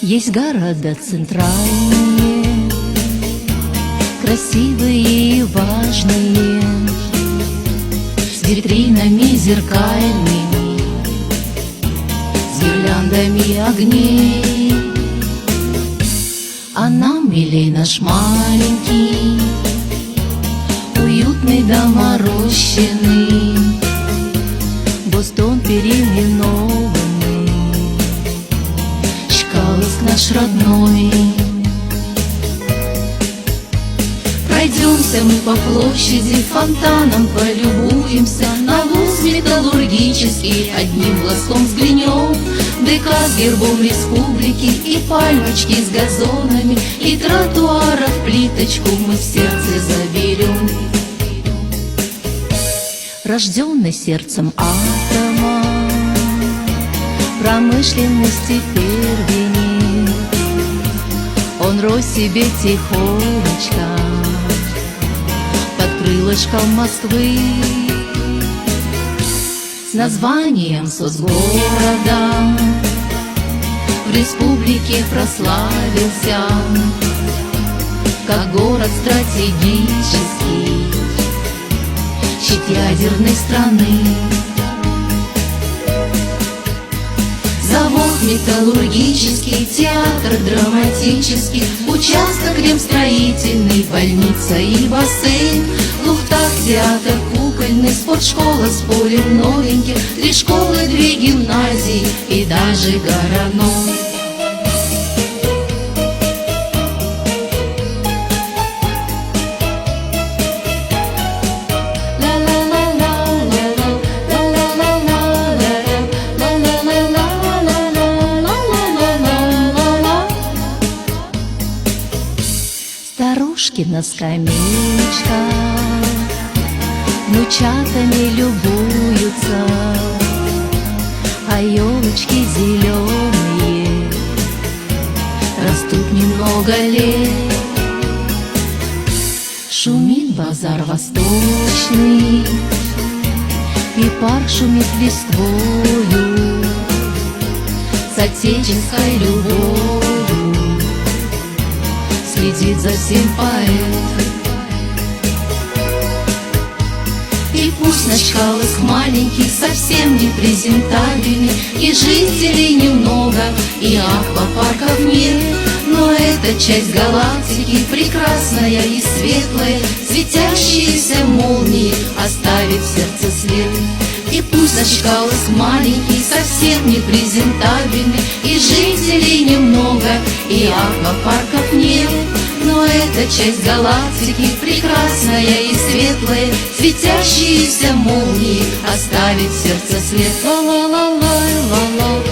Есть города центральные, красивые и важные, с витринами зеркальными, с гирляндами огней. А нам милей наш маленький, уютный доморощенный Бостон переименованный, Чкаловск наш родной. Пройдемся мы по площади, фонтаном полюбуемся, на вуз металлургический одним глазком взглянем. ДК с гербом республики и пальмочки с газонами, и тротуаров плиточку мы в сердце заберем. Рожденный сердцем атома, промышленности первенец, он рос себе тихонечко под крылышком Москвы. С названием соцгорода в республике прославился, как город стратегический, щит ядерной страны. Завод металлургический, театр драматический, участок ремстроительный, больница и бассейн, Лухтак, театр кукольный, спортшкола с полем новеньким, 3 школы, 2 гимназии и даже гороной. Старушки на скамеечках внучатами любуются, а елочки зеленые растут немного лет. Шумит базар восточный, и парк шумит листвою, с отеческой любовью следит за всем поэт. И пусть наш Чкаловск маленький, совсем не презентабельный, и жителей немного, и аквапарков нет, но эта часть галактики прекрасная и светлая, светящиеся молнии оставит в сердце след. И пусть наш Чкаловск маленький, совсем не презентабельный, и жителей немного, и аквапарков нет, но эта часть галактики прекрасная и светлая, светящиеся молнии оставит в сердце след. Ла-ла-ла-ла-ла-ла.